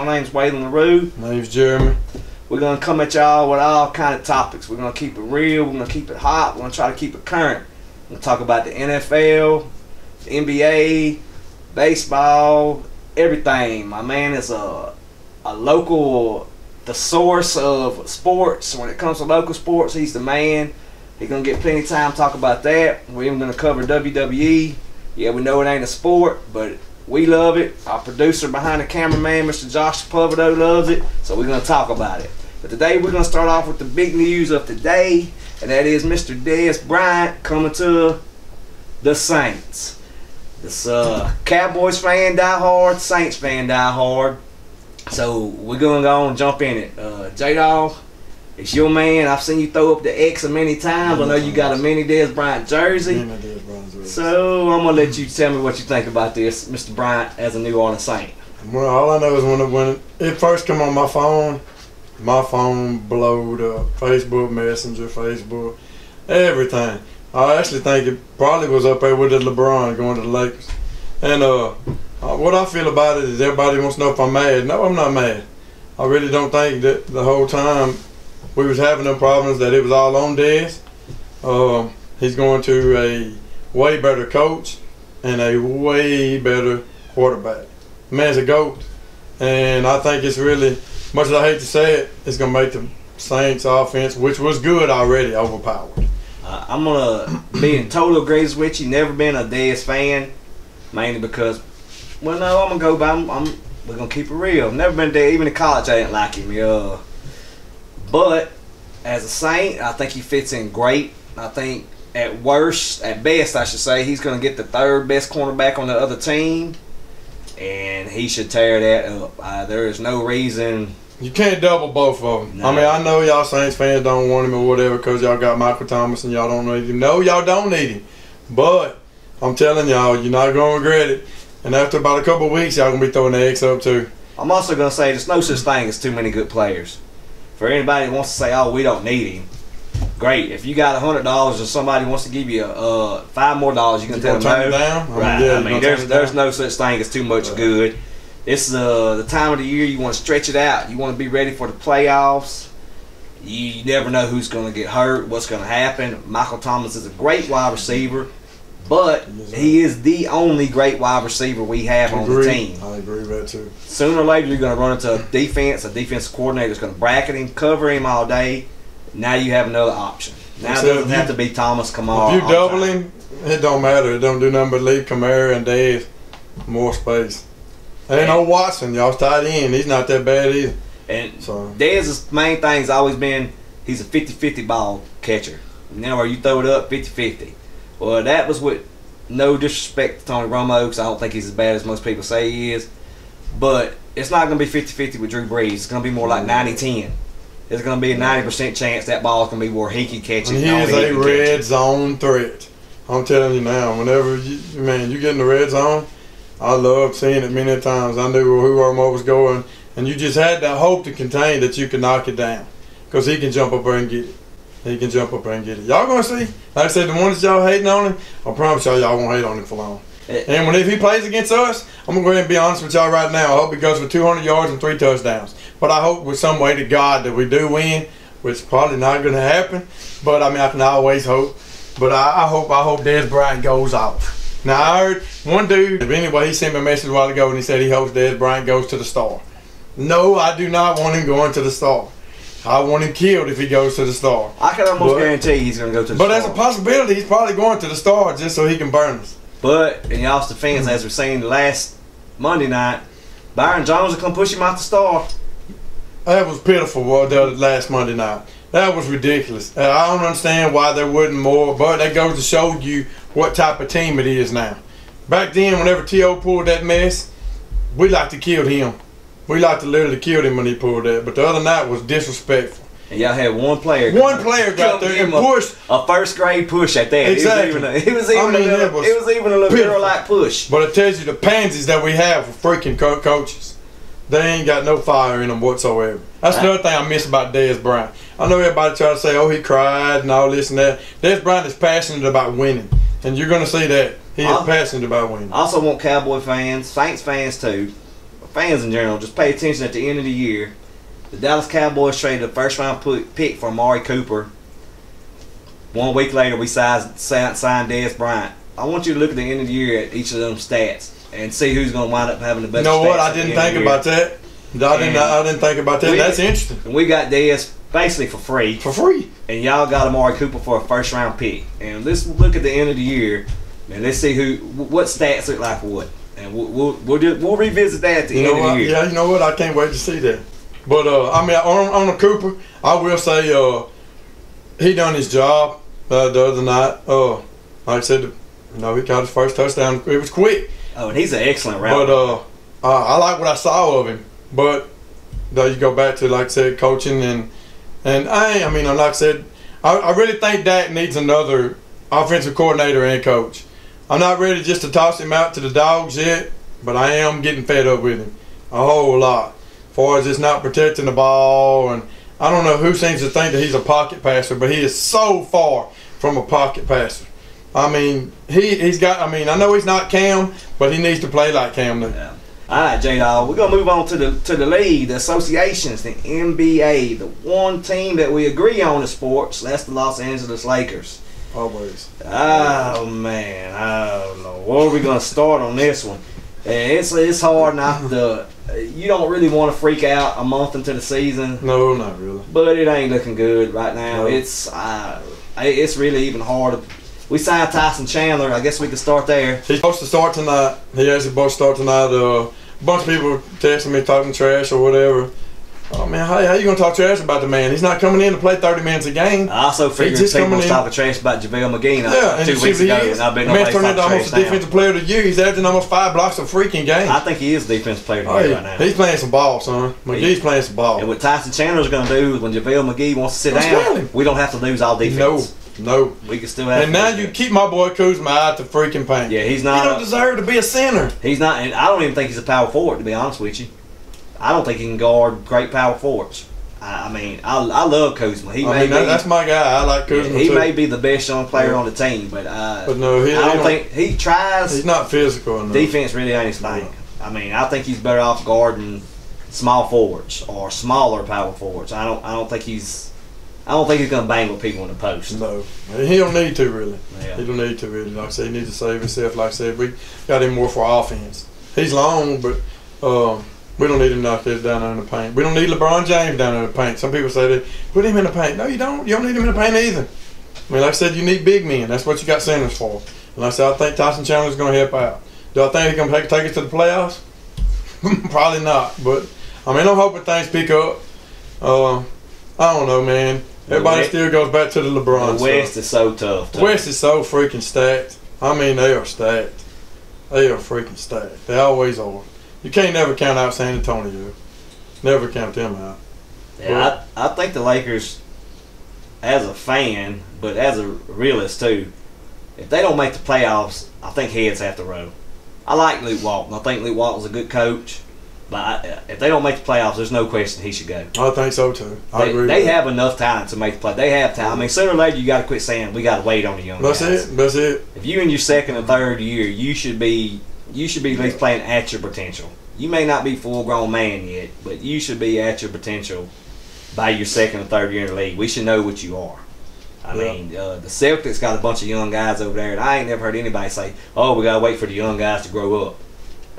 My name's Waylon LaRue. My name's Jeremy. We're going to come at y'all with all kind of topics. We're going to keep it real. We're going to keep it hot. We're going to try to keep it current. We're going to talk about the NFL, the NBA, baseball, everything. My man is a local, the source of sports. When it comes to local sports, he's the man. He's going to get plenty of time to talk about that. We're even going to cover WWE. Yeah, we know it ain't a sport, but we love it. Our producer behind the cameraman, Mr. Josh Pavado, loves it. So we're going to talk about it. But today we're going to start off with the big news of today, and that is Mr. Dez Bryant coming to the Saints. This Cowboys fan die hard, Saints fan die hard. So we're going to go and jump in it. J-Dawg, it's your man. I've seen you throw up the X many times. I know you got a mini Dez Bryant jersey. So I'm going to let you tell me what you think about this, Mr. Bryant, as a New Orleans Saint. Well, all I know is when it first came on my phone blowed up. Facebook Messenger, Facebook, everything. I actually think it probably was up there with the LeBron going to the Lakers. And what I feel about it is everybody wants to know if I'm mad. No, I'm not mad. I really don't think that the whole time we was having them problems that it was all on Dez. He's going to a way better coach and a way better quarterback. The man's a GOAT. And I think it's really, much as I hate to say it, it's going to make the Saints offense, which was good already, overpowered. I'm going to be in total agreement with you. Never been a Dez fan, mainly because, well, no, I'm going to go by, we're going to keep it real. Never been there. Even in college, I didn't like him. But as a Saint, I think he fits in great. I think at best, I should say, he's going to get the third best cornerback on the other team, and he should tear that up. There is no reason. You can't double both of them. No. I mean, I know y'all Saints fans don't want him or whatever because y'all got Michael Thomas and y'all don't need him. No, y'all don't need him. But I'm telling y'all, you're not going to regret it. And after about a couple of weeks, y'all going to be throwing the X up too. I'm also going to say there's no such thing as too many good players. For anybody that wants to say, oh, we don't need him, great. If you got $100 or somebody wants to give you $5 more, you can tell them no. Down? Right. Yeah, I mean, there's no such thing as too much good. It's the time of the year you want to stretch it out. You want to be ready for the playoffs. You never know who's going to get hurt, what's going to happen. Michael Thomas is a great wide receiver, but he is the only great wide receiver we have on the team. I agree with that too. Sooner or later, you're going to run into a defense. A defensive coordinator is going to bracket him, cover him all day. Now you have another option. Now it doesn't have to be Thomas Kamara. If you double him, it don't matter. It don't do nothing but leave Kamara and Dez more space. Ain't no Watson. Y'all's tight end. He's not that bad either. And Dez's main thing's always been he's a 50-50 ball catcher. Now where you throw it up, 50-50. Well, that was with no disrespect to Tony Romo, because I don't think he's as bad as most people say he is. But it's not going to be 50-50 with Drew Brees. It's going to be more like 90-10. There's going to be a 90% chance that ball's going to be where he can catch it. And he is a red zone threat. I'm telling you now, whenever you get in the red zone, I love seeing it many times. I knew who Romo was going, and you just had that hope to contain that you can knock it down, because he can jump up there and get it. He can jump up there and get it. Y'all gonna see. Like I said, the ones that y'all hating on him, I promise y'all won't hate on him for long. And if he plays against us, I'm gonna go ahead and be honest with y'all right now. I hope he goes for 200 yards and 3 touchdowns. But I hope with some way to God that we do win, which is probably not gonna happen. But I mean, I can always hope. But I hope Dez Bryant goes off. Now, I heard one dude, anyway, he sent me a message a while ago and he said he hopes Dez Bryant goes to the Star. No, I do not want him going to the Star. I want him killed if he goes to the Star. I can almost guarantee he's going to go to the Star. But as a possibility, he's probably going to the Star just so he can burn us. But, in y'all's defense, as we've seen last Monday night, Byron Jones will come push him out the Star. That was pitiful, the last Monday night. That was ridiculous. I don't understand why there wasn't more, but that goes to show you what type of team it is now. Back then, whenever T.O. pulled that mess, we like to kill him. We like to literally kill him when he pulled that. But the other night was disrespectful. And y'all had one player. One player got there and pushed. A first grade push at that. Exactly. It was even a little girl-like push. But it tells you the pansies that we have for freaking coaches. They ain't got no fire in them whatsoever. That's another thing I miss about Dez Bryant. I know everybody try to say, oh, he cried and all this and that. Dez Bryant is passionate about winning. And you're going to see that. He is passionate about winning. I also want Cowboy fans, Saints fans too, fans in general, just pay attention at the end of the year. The Dallas Cowboys traded a first-round pick for Amari Cooper. 1 week later, we signed Dez Bryant. I want you to look at the end of the year at each of them stats and see who's going to wind up having the best. You know what? stats I didn't think about that. I didn't think about that. That's interesting. And we got Dez basically for free. For free. And y'all got Amari Cooper for a first-round pick. And let's look at the end of the year and let's see what stats look like for what. And we'll revisit that at the end of the year. Yeah, you know what? I can't wait to see that. But I mean, on the Cooper, I will say he done his job the other night. Like I said, he got his first touchdown. It was quick. Oh, and he's an excellent route. But I like what I saw of him. But you go back to, like I said, coaching and like I said, I really think Dak needs another offensive coordinator and coach. I'm not ready just to toss him out to the dogs yet, but I am getting fed up with him a whole lot. As far as just not protecting the ball, and I don't know who seems to think that he's a pocket passer, but he is so far from a pocket passer. I mean, he's got. I mean, I know he's not Cam, but he needs to play like Cam now. Yeah. All right, J-Dawg, we're gonna move on to the league, the associations, the NBA, the one team that we agree on in sports. That's the Los Angeles Lakers. Always. Oh man, I don't know. Where are we gonna start on this one? It's hard not to. You don't really want to freak out a month into the season. No, not really. But it ain't looking good right now. No. It's really even harder. We signed Tyson Chandler. I guess we could start there. He's supposed to start tonight. He actually supposed to start tonight. A bunch of people texting me talking trash or whatever. Oh man, how you gonna talk trash about the man? He's not coming in to play 30 minutes a game. I also figured people was talking trash about JaVale McGee 2 weeks ago, and I've been the man's turned into almost a defensive player of the year. He's averaging almost 5 blocks a freaking game. I think he is defensive player of the year right now. He's playing some ball, son. McGee's playing some ball. And what Tyson Chandler's gonna do when JaVale McGee wants to sit down, we don't have to lose all defense. No. We can still have. And now you keep my boy Kuzma out the freaking paint. Yeah, he's not. He don't deserve to be a center. He's not, and I don't even think he's a power forward, to be honest with you. I don't think he can guard great power forwards. I mean, I love Kuzma. That's my guy. I like Kuzma He too. may be the best young player on the team, but no, I don't think he tries. He's not physical enough. Defense really ain't his thing. I mean, I think he's better off guarding small forwards or smaller power forwards. I don't think he's gonna bang with people in the post. No, he don't need to really. Yeah. He don't need to really. Like I said, he needs to save himself. Like I said, we got him more for offense. He's long, but we don't need him knock this down in the paint. We don't need LeBron James down in the paint. Some people say that put him in the paint. No, you don't. You don't need him in the paint either. I mean, like I said, you need big men. That's what you got centers for. And like I said, I think Tyson Chandler's going to help out. Do I think he's going to take us to the playoffs? Probably not. But I mean, I'm hoping things pick up. I don't know, man. Everybody still goes back to the LeBron. The West is so tough. The West is so freaking stacked. I mean, they are stacked. They are freaking stacked. They always are. You can't never count out San Antonio. Never count them out. Yeah, I think the Lakers, as a fan, but as a realist too, if they don't make the playoffs, I think heads have to roll. I like Luke Walton. I think Luke Walton's a good coach. But if they don't make the playoffs, there's no question he should go. I think so too. I agree. They have enough talent to make the play. They have talent. I mean, sooner or later you got to quit saying we got to wait on the young guys. That's it. If you in your second or third year, you should be at least playing at your potential. You may not be full grown man yet, but you should be at your potential by your second or third year in the league. We should know what you are. I mean, the Celtics got a bunch of young guys over there, and I ain't never heard anybody say, "Oh, we got to wait for the young guys to grow up."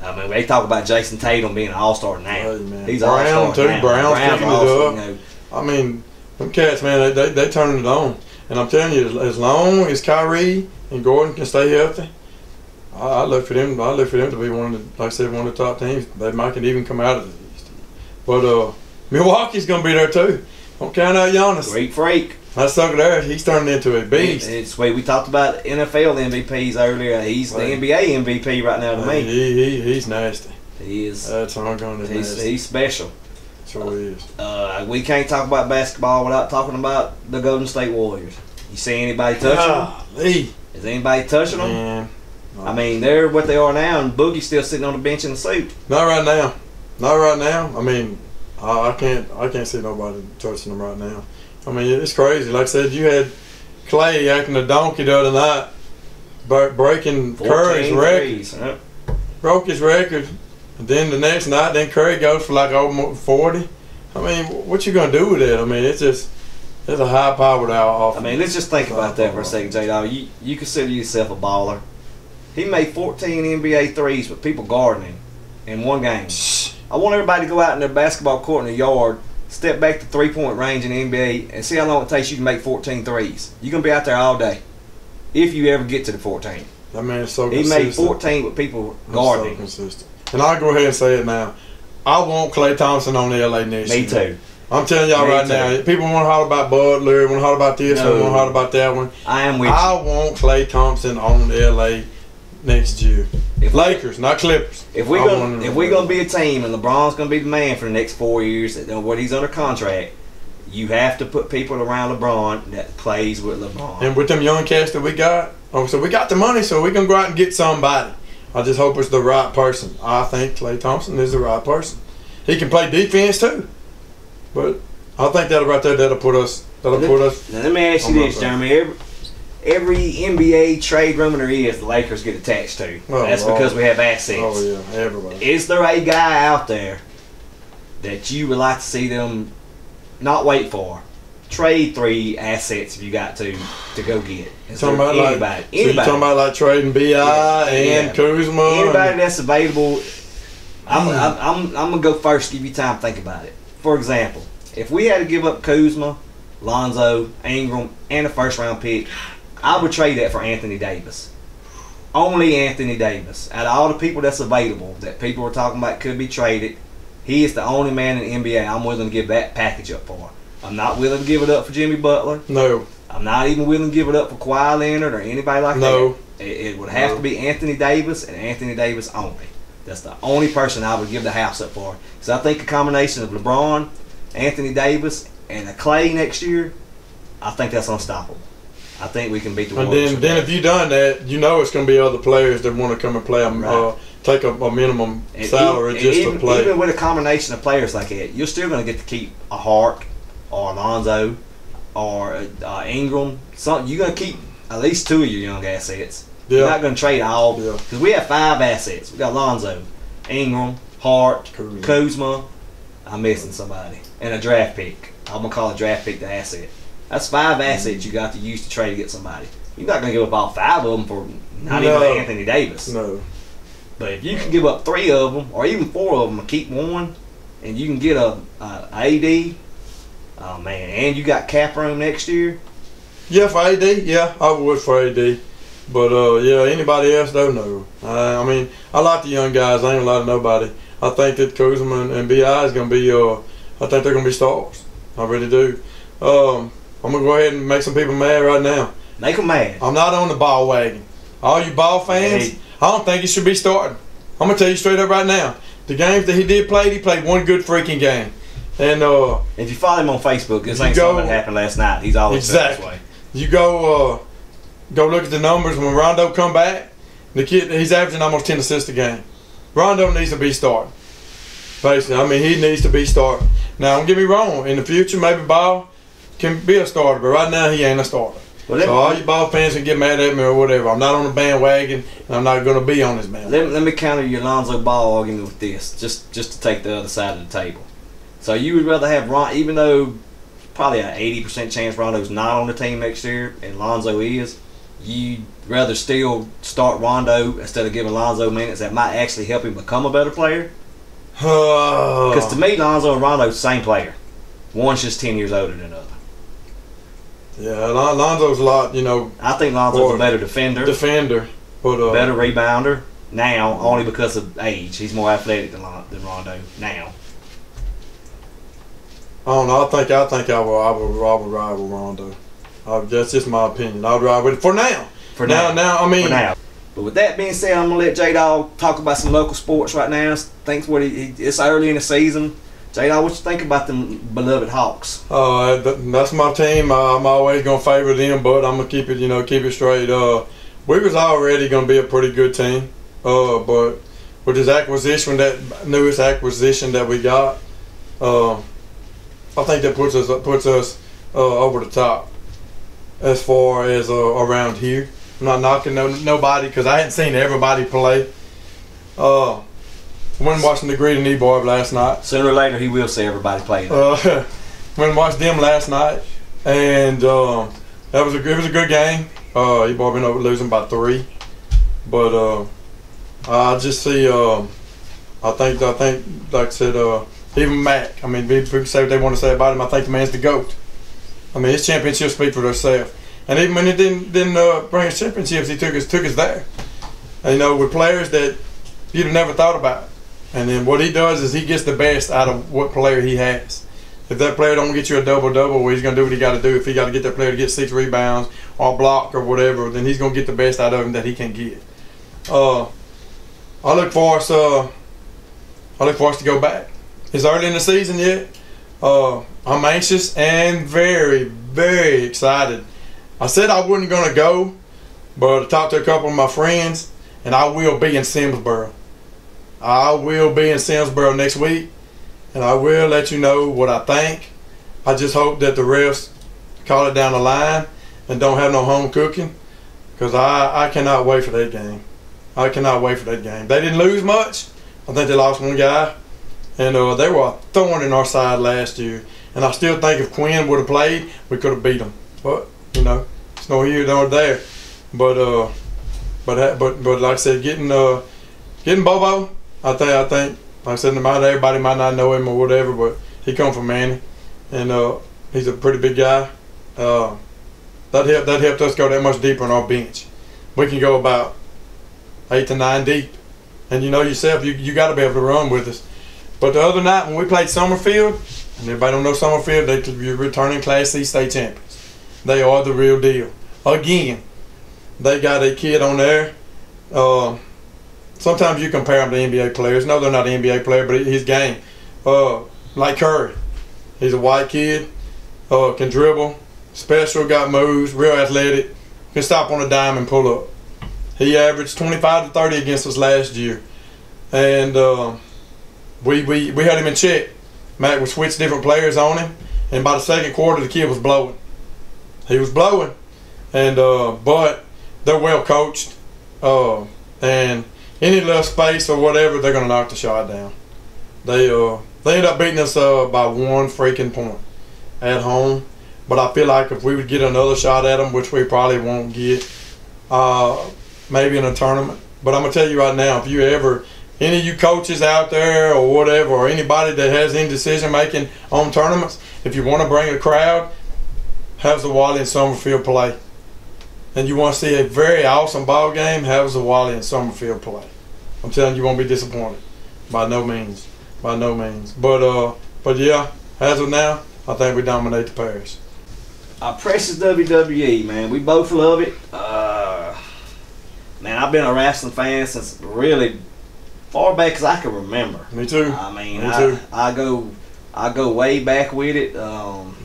I mean, they talk about Jason Tatum being an all-star now. Hey, He's Brown too. Now. Brown's picking it up. You know. I mean, them cats, man, they turning it on. And I'm telling you, as long as Kyrie and Gordon can stay healthy, I look for them. I look for them to be one of the, like I said, one of the top teams. They might can even come out of the East. But Milwaukee's gonna be there too. Don't count out Giannis. Great freak. That sucker there, he's turning into a beast. It's we talked about NFL MVPs earlier. He's the NBA MVP right now to me. He's nasty. He is. That's all I'm going to He's special. Sure he is. We can't talk about basketball without talking about the Golden State Warriors. You see anybody touching them? Is anybody touching them? Man. I mean, they're what they are now, and Boogie's still sitting on the bench in the suit. Not right now. Not right now. I mean, I can't see nobody touching them right now. I mean, it's crazy. Like I said, you had Clay acting a donkey the other night, breaking Curry's record. Yep. Broke his record And then the next night, then Curry goes for like over 40. I mean, what you gonna do with that? I mean, it's a high-powered offense. I mean, let's just think about that for a second, J-Dog. You consider yourself a baller. He made 14 NBA threes with people guarding him in one game. I want everybody to go out in their basketball court in the yard, step back to three-point range in the NBA, and see how long it takes you to make 14 threes. You're going to be out there all day if you ever get to the 14. That man's so He consistent. made 14 with people guarding him. Consistent. And I'll go ahead and say it now. I want Klay Thompson on the LA next year. Me too. I'm telling y'all right now, people want to holler about Butler, want to holler about this, want to holler about that one. I am with you. I want Klay Thompson on LA next year. Lakers, not Clippers. If we're gonna be a team and LeBron's gonna be the man for the next 4 years, and what he's under contract, you have to put people around LeBron that plays with LeBron. And with them young cats that we got, so we got the money, so we can go out and get somebody. I just hope it's the right person. I think Klay Thompson is the right person. He can play defense too, but I think that'll put us. Now let me ask you this, Jeremy. Every NBA trade rumor there is, the Lakers get attached to. That's because we have assets. Oh yeah, everybody. Is there a guy out there that you would like to see them not wait for? Trade 3 assets if you got to go get. Is there anybody? So you're talking about like trading B.I. and Kuzma? Anybody that's available. I'm gonna go first. Give you time to think about it. For example, if we had to give up Kuzma, Lonzo, Ingram, and a first-round pick, I would trade that for Anthony Davis. Only Anthony Davis. Out of all the people that's available, that people are talking about could be traded, he is the only man in the NBA I'm willing to give that package up for. I'm not willing to give it up for Jimmy Butler. No. I'm not even willing to give it up for Kawhi Leonard or anybody like that. It would have to be Anthony Davis and Anthony Davis only. That's the only person I would give the house up for. So I think a combination of LeBron, Anthony Davis, and a Klay next year, I think that's unstoppable. I think we can beat the Warriors. And then if you done that, you know it's going to be other players that want to come and play, take a minimum salary to play. Even with a combination of players like that, you're still going to get to keep a Hart or Alonzo or Ingram. You're going to keep at least 2 of your young assets. Yeah. You're not going to trade all. Because we have 5 assets. We got Alonzo, Ingram, Hart, Kuzma. I'm missing somebody. And a draft pick. I'm going to call a draft pick the asset. That's 5 assets you got to use to trade to get somebody. You're not going to give up all 5 of them for not even Anthony Davis. No. But if you can give up 3 of them, or even 4 of them, and keep 1, and you can get a AD, oh man, and you got cap room next year. Yeah, for AD, yeah, I would for AD. But yeah, anybody else don't know. I mean, I like the young guys. I ain't gonna lie to nobody. I think that Kuzma and B.I. is gonna be. I think they're gonna be stars. I really do. I'm gonna go ahead and make some people mad right now. Make them mad. I'm not on the ball wagon. All you ball fans, I don't think he should be starting. I'm gonna tell you straight up right now. The games that he did play, he played one good freaking game. And if you follow him on Facebook, this ain't something that happened last night. He's always this way. You go look at the numbers when Rondo come back. The kid, he's averaging almost 10 assists a game. Rondo needs to be starting. Basically, I mean, he needs to be starting. Now, don't get me wrong. In the future, maybe Ball can be a starter, but right now he ain't a starter. Well, so all you Ball fans can get mad at me or whatever. I'm not on the bandwagon, and I'm not going to be on this bandwagon. Let me counter your Lonzo Ball argument with this, just to take the other side of the table. So you would rather have Ron, even though probably an 80% chance Rondo's not on the team next year, and Lonzo is, you'd rather still start Rondo instead of giving Lonzo minutes that might actually help him become a better player? Because to me, Lonzo and Rondo are the same player. One's just 10 years older than the other. Yeah, Lonzo's a lot, I think Lonzo's a better defender. But, better rebounder now, only because of age. He's more athletic than Rondo now. I don't know. I think I would ride with Rondo. That's just my opinion. I'd ride with it for now. For now. But with that being said, I'm gonna let J-Dog talk about some local sports right now. It's early in the season. J-Dog, what you think about them beloved Hawks? That's my team. I'm always gonna favor them, but I'm gonna keep it straight. We was already gonna be a pretty good team, but with this newest acquisition that we got, I think that puts us over the top as far as around here. I'm not knocking nobody because I hadn't seen everybody play. Went and watched the Greedy Knee Boy last night. Sooner or later, he will see everybody playing. Went and watched them last night, and it was a good game. He brought me over losing by 3, but I just see. I think like I said, even Mac. I mean, people say what they want to say about him. I think the man's the GOAT. I mean, his championships speak for themselves. And even when he didn't bring us championships, he took us there. And, you know, with players that you'd have never thought about. And then what he does is he gets the best out of what player he has. If that player don't get you a double-double, well, he's going to do what he got to do. If he got to get that player to get 6 rebounds or block or whatever, then he's going to get the best out of him that he can get. I look for us to go back. It's early in the season yet. I'm anxious and very, very excited. I said I wasn't going to go, but I talked to a couple of my friends, and I will be in Simsboro. I will be in Simsboro next week, and I will let you know what I think. I just hope that the refs call it down the line and don't have no home cooking, because I cannot wait for that game. I cannot wait for that game. They didn't lose much. I think they lost 1 guy, and they were a thorn in our side last year. And I still think if Quinn would have played, we could have beat them. But you know, it's no here nor there. But like I said, getting Bobo, I think like I said, everybody might not know him or whatever, but he come from Manny, and he's a pretty big guy. That helped us go that much deeper on our bench. We can go about 8 to 9 deep, and you know yourself, you got to be able to run with us. But the other night when we played Summerfield, and everybody don't know Summerfield, they're returning Class C state champions. They are the real deal. Again, they got a kid on there. Sometimes you compare them to NBA players. No, they're not an NBA player, but his game. Like Curry. He's a white kid. Can dribble. Special, got moves, real athletic. Can stop on a dime and pull up. He averaged 25 to 30 against us last year. And we had him in check. Mac would switch different players on him, and by the second quarter, the kid was blowing. He was blowing, and but they're well coached, and any little space or whatever, they're gonna knock the shot down. They ended up beating us by 1 freaking point at home, but I feel like if we would get another shot at them, which we probably won't get, maybe in a tournament. But I'm gonna tell you right now, if you ever any of you coaches out there or whatever, or anybody that has any decision making on tournaments, if you want to bring a crowd, have Zawali and Summerfield play. And you want to see a very awesome ball game, have Zawali and Summerfield play. I'm telling you, you won't be disappointed. By no means. By no means. But yeah, as of now, I think we dominate the pairs. Our precious WWE, man. We both love it. Man, I've been a wrestling fan since really far back as I can remember. Me too. I mean, Me too. I go way back with it.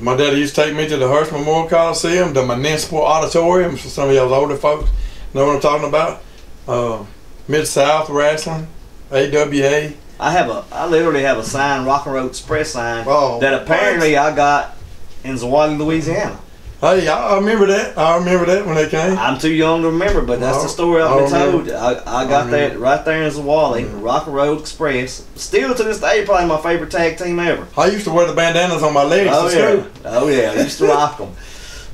My daddy used to take me to the Hearst Memorial Coliseum, the Municipal Auditorium. For some of y'all older folks know what I'm talking about. Mid-South Wrestling, AWA. I literally have a signed Rock and Roll Express sign that apparently what? I got in Zawali, Louisiana. Hey, I remember that. I remember that when they came. I'm too young to remember, but that's the story I've been told. I got that right there in Zawali, Rock and Roll Express. Still to this day, probably my favorite tag team ever. I used to wear the bandanas on my legs to school. Oh yeah, I used to rock them.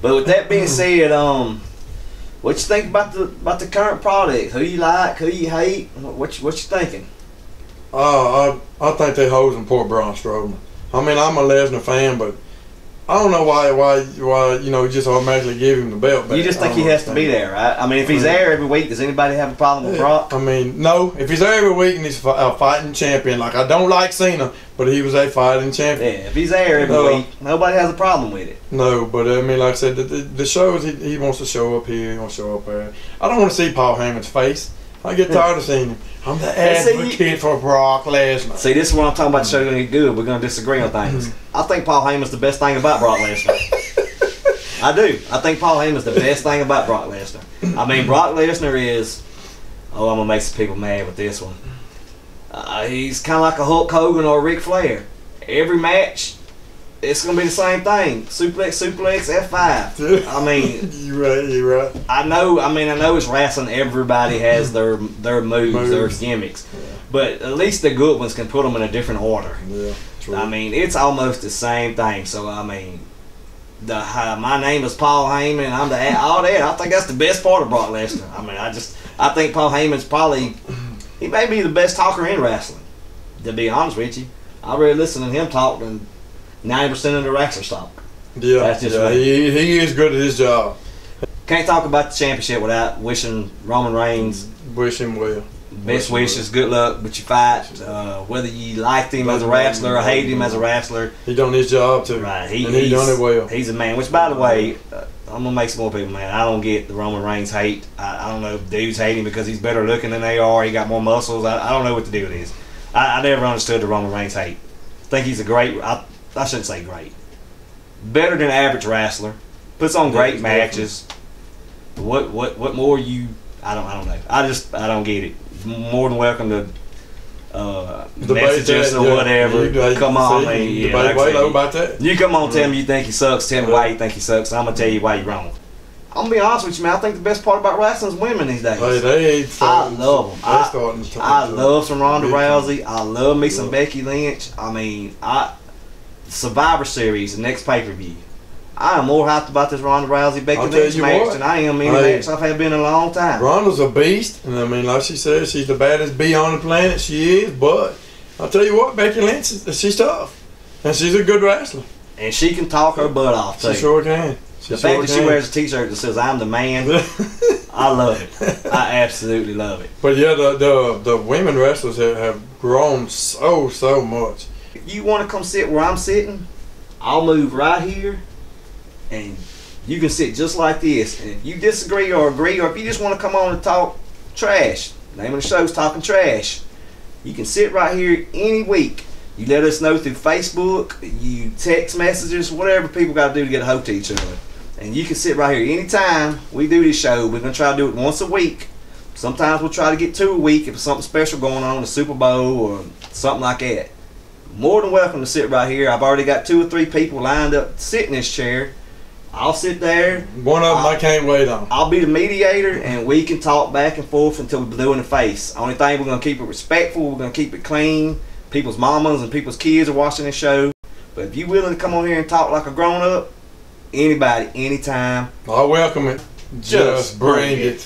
But with that being said, what you think about the current product? Who you like? Who you hate? What you thinking? I think they hosing poor Braun Strowman. I mean, I'm a Lesnar fan, but I don't know why you know, just automatically give him the belt back. You just think he has to be there, right? I mean, if he's there every week, does anybody have a problem with Brock? I mean, no. If he's there every week and he's a fighting champion, like I don't like Cena, but he was a fighting champion. Yeah, if he's there every week, nobody has a problem with it. No, but I mean, like I said, the shows he wants to show up here, he wants to show up there. I don't want to see Paul Heyman's face. I get tired of seeing him. I'm the advocate for Brock Lesnar. See, this is what I'm talking about. The show's gonna get good. We're gonna disagree on things. I think Paul Heyman's the best thing about Brock Lesnar. I do. I think Paul Heyman's the best thing about Brock Lesnar. I mean, Brock Lesnar is. Oh, I'm gonna make some people mad with this one. He's kind of like a Hulk Hogan or a Ric Flair. Every match, it's gonna be the same thing. Suplex, F5. I mean, you're right. I know it's wrestling. Everybody has their moves, their gimmicks. Yeah. But at least the good ones can put them in a different order. Yeah, true. I mean, it's almost the same thing. So I mean, my name is Paul Heyman. I'm all that. I think that's the best part of Brock Lesnar. I mean, I think Paul Heyman's he may be the best talker in wrestling. To be honest with you, I really listen to him talk than 90% of the wrestlers talk. Yeah, that's just yeah, he is good at his job. Can't talk about the championship without wishing Roman Reigns. Wish him well. Best wishes, good luck with your fight. Whether you liked him as a wrestler or hated him as a wrestler, he done his job too. Right, he done it well. He's a man. Which, by the way, I'm gonna make some more people mad. I don't get the Roman Reigns hate. I don't know if dudes hate him because he's better looking than they are. He got more muscles. I don't know what the deal is. I never understood the Roman Reigns hate. I think he's a great. I shouldn't say great. Better than average wrestler. Puts on great matches. What more you? I don't know. I don't get it. More than welcome to messages or whatever. Come on, man. You come on, tell me you think he sucks. Tell me why you think he sucks. I'm gonna tell you why you're wrong. I'm gonna be honest with you, man. I think the best part about wrestling is women these days. I love them. I love some Ronda Rousey. I love me some Becky Lynch. I mean, Survivor Series, the next pay-per-view. I am more hyped about this Ronda Rousey Becky Lynch match than I am any match I've had been in a long time. Ronda's a beast, and I mean, like she said, she's the baddest bee on the planet. She is, but I'll tell you what, Becky Lynch, she's tough, and she's a good wrestler. And she can talk her butt off too. She sure can. The fact that she wears a T-shirt that says "I'm the man," I love it. I absolutely love it. But yeah, the women wrestlers have grown so much. If you want to come sit where I'm sitting, I'll move right here. And you can sit just like this. And if you disagree or agree, or if you just want to come on and talk trash, the name of the show is Talking Trash. You can sit right here any week. You let us know through Facebook, you text messages, whatever people got to do to get a hold to each other. And you can sit right here anytime we do this show. We're going to try to do it once a week. Sometimes we'll try to get 2 a week if there's something special going on, the Super Bowl or something like that. More than welcome to sit right here. I've already got 2 or 3 people lined up to sit in this chair. I'll sit there. One of them I can't wait on. I'll be the mediator, and we can talk back and forth until we're blue in the face. Only thing, we're going to keep it respectful. We're going to keep it clean. People's mamas and people's kids are watching this show. But if you're willing to come on here and talk like a grown-up, anybody, anytime. I welcome it. Just bring it.